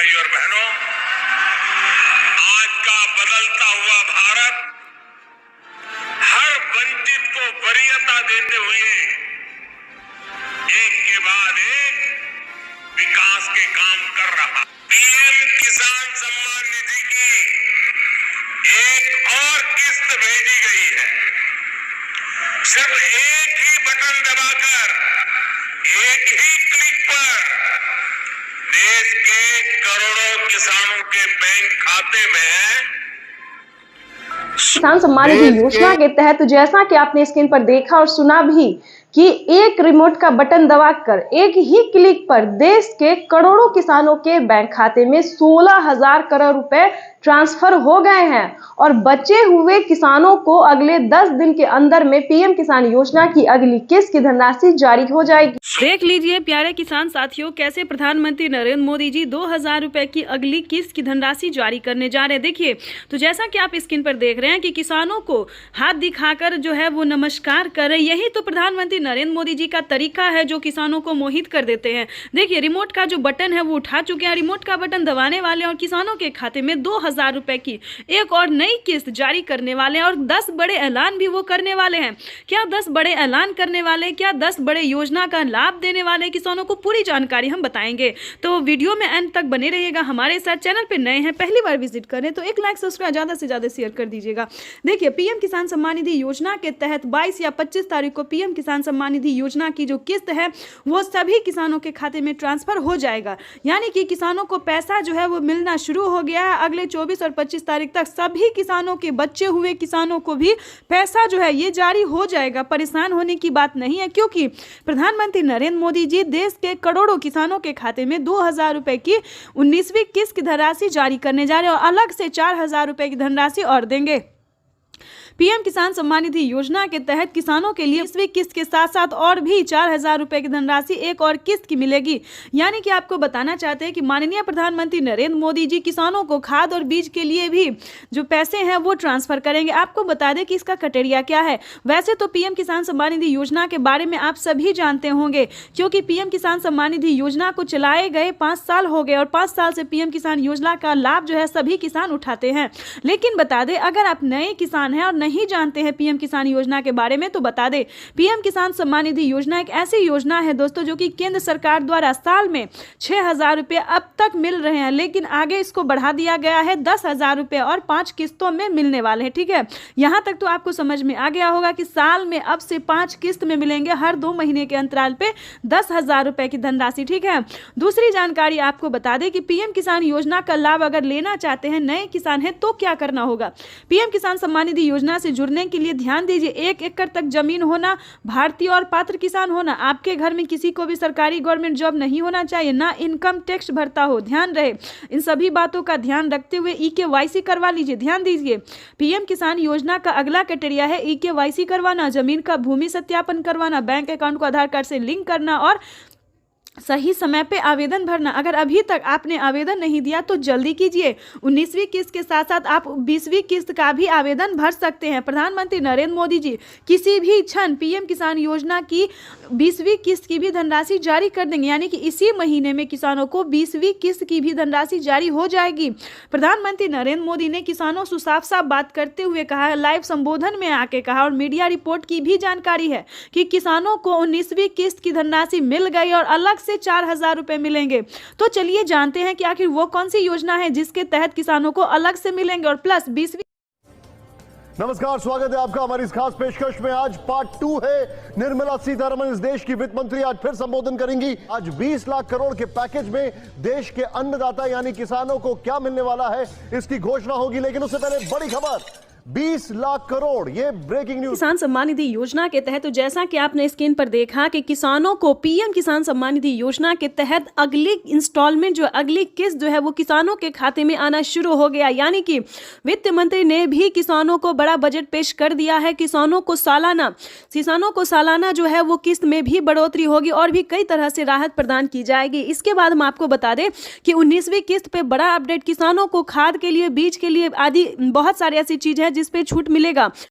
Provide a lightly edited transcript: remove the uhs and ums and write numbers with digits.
भाई और बहनों, आज का बदलता हुआ भारत हर वंचित को वरीयता देते हुए एक के बाद एक विकास के काम कर रहा। पीएम किसान सम्मान निधि की एक और किस्त भेजी गई है। सिर्फ एक ही बटन दबाकर, एक ही क्लिक पर देश के करोड़ों किसानों के बैंक खाते में किसान सम्मान निधि योजना के तहत जैसा कि आपने स्क्रीन पर देखा और सुना भी कि एक रिमोट का बटन दबाकर एक ही क्लिक पर देश के करोड़ों किसानों के बैंक खाते में 16,000 करोड़ रुपए ट्रांसफर हो गए हैं और बचे हुए किसानों को अगले 10 दिन के अंदर में पीएम किसान योजना की अगली किस्त की धनराशि जारी हो जाएगी। देख लीजिए प्यारे किसान साथियों, कैसे प्रधानमंत्री नरेंद्र मोदी जी 2,000 रुपए की अगली किस्त की धनराशि जारी करने जा रहे हैं। देखिए, तो जैसा कि आप स्क्रीन पर देख रहे हैं कि किसानों को हाथ दिखाकर जो है वो नमस्कार कर रहे, यही तो प्रधानमंत्री नरेंद्र मोदी जी का तरीका है जो किसानों को मोहित कर देते हैं। देखिए, रिमोट का जो बटन है वो उठा चुके हैं, रिमोट का बटन दबाने वाले और किसानों के खाते में 2,000 रुपए की एक और नई किस्त जारी करने वाले हैं और 10 बड़े ऐलान भी वो करने वाले हैं। क्या 10 बड़े ऐलान करने वाले हैं, क्या 10 बड़े योजना का लाभ देने वाले किसानों को, पूरी जानकारी हम बताएंगे। तो वीडियो में अंत तक बने रहिएगा हमारे साथ। चैनल पे नए हैं, पहली बार विजिट करें तो एक लाइक सब्सक्राइब ज्यादा से ज्यादा शेयर कर दीजिएगा। देखिए, पीएम किसान सम्मान निधि योजना के तहत 22 या 25 तारीख को पीएम किसान सम्मान निधि योजना की जो किस्त है वो सभी किसानों के खाते में ट्रांसफर हो जाएगा। यानी कि किसानों को पैसा जो है वो मिलना शुरू हो गया है। अगले 24 और 25 तारीख तक सभी किसानों के, बचे हुए किसानों को भी पैसा जो है ये जारी हो जाएगा। परेशान होने की बात नहीं है, क्योंकि प्रधानमंत्री नरेंद्र मोदी जी देश के करोड़ों किसानों के खाते में 2,000 रुपए की 19वीं किस्त की धनराशि जारी करने जा रहे हैं और अलग से 4,000 रुपए की धनराशि और देंगे। पीएम किसान सम्मान निधि योजना के तहत किसानों के लिए 20वीं किस्त के साथ साथ और भी 4,000 रुपए की धनराशि एक और किस्त की मिलेगी। यानी कि आपको बताना चाहते हैं कि माननीय प्रधानमंत्री नरेंद्र मोदी जी किसानों को खाद और बीज के लिए भी जो पैसे हैं वो ट्रांसफर करेंगे। आपको बता दें कि इसका क्राइटेरिया क्या है। वैसे तो पीएम किसान सम्मान निधि योजना के बारे में आप सभी जानते होंगे, क्योंकि पीएम किसान सम्मान निधि योजना को चलाए गए 5 साल हो गए और 5 साल से पीएम किसान योजना का लाभ जो है सभी किसान उठाते हैं। लेकिन बता दें, अगर आप नए किसान हैं और नहीं जानते हैं पीएम किसान योजना के बारे में तो बता दें, पीएम किसान सम्मान निधि योजना एक ऐसी योजना है दोस्तों जो कि केंद्र सरकार द्वारा साल में 6,000 रुपए अब तक मिल रहे हैं, लेकिन आगे इसको बढ़ा दिया गया है 10,000 रुपए और 5 किस्तों में मिलने वाले हैं। ठीक है, यहां तक तो आपको समझ में आ गया होगा कि साल में अब से 5 किस्त में मिलेंगे, हर 2 महीने के अंतराल पे 10,000 रुपए की धनराशि। ठीक है, दूसरी जानकारी आपको बता दें कि पीएम किसान योजना का लाभ अगर लेना चाहते हैं, नए किसान हैं, तो क्या करना होगा। पीएम किसान सम्मान निधि योजना से जुड़ने के लिए ध्यान दीजिए, 1 एकड़ तक जमीन होना, भारतीय और पात्र किसान होना, आपके घर में किसी को भी सरकारी गवर्नमेंट जॉब नहीं होना चाहिए, ना इनकम टैक्स भरता हो। ध्यान रहे, इन सभी बातों का ध्यान रखते हुए EKYC करवा लीजिए। ध्यान दीजिए, पीएम किसान योजना का अगला क्राइटेरिया है EKYC करवाना, जमीन का भूमि सत्यापन करवाना, बैंक अकाउंट को आधार कार्ड से लिंक करना और सही समय पे आवेदन भरना। अगर अभी तक आपने आवेदन नहीं दिया तो जल्दी कीजिए। 19वीं किस्त के साथ साथ आप 20वीं किस्त का भी आवेदन भर सकते हैं। प्रधानमंत्री नरेंद्र मोदी जी किसी भी क्षण पीएम किसान योजना की 20वीं किस्त की भी धनराशि जारी कर देंगे, यानी कि इसी महीने में किसानों को 20वीं किस्त की भी धनराशि जारी हो जाएगी। प्रधानमंत्री नरेंद्र मोदी ने किसानों से साफ साफ बात करते हुए कहा, लाइव संबोधन में आके कहा और मीडिया रिपोर्ट की भी जानकारी है कि किसानों को 19वीं किस्त की धनराशि मिल गई और अलग से 4,000 रुपए मिलेंगे। तो चलिए जानते हैं कि आखिर वो कौन सी योजना है जिसके तहत किसानों को अलग से मिलेंगे और प्लस 20वीं। नमस्कार, स्वागत है आपका हमारी इस खास पेशकश में। आज पार्ट 2 है। निर्मला सीतारमण इस देश की वित्त मंत्री आज फिर संबोधन करेंगी। आज 20 लाख करोड़ के पैकेज में देश के अन्नदाता यानी किसानों को क्या मिलने वाला है इसकी घोषणा होगी। लेकिन उससे पहले बड़ी खबर, 20 लाख करोड़, ये ब्रेकिंग न्यूज। किसान सम्मान निधि योजना के तहत तो जैसा कि आपने स्क्रीन पर देखा कि किसानों को पीएम किसान सम्मान निधि योजना के तहत अगली इंस्टॉलमेंट जो अगली किस्त जो है वो किसानों के खाते में आना शुरू हो गया। यानी कि वित्त मंत्री ने भी किसानों को बड़ा बजट पेश कर दिया है। किसानों को सालाना जो है वो किस्त में भी बढ़ोतरी होगी और भी कई तरह से राहत प्रदान की जाएगी। इसके बाद हम आपको बता दें कि 19वीं किस्त पे बड़ा अपडेट, किसानों को खाद के लिए, बीज के लिए आदि बहुत सारी ऐसी चीजें हैं जिस पे छूट मिलेगा।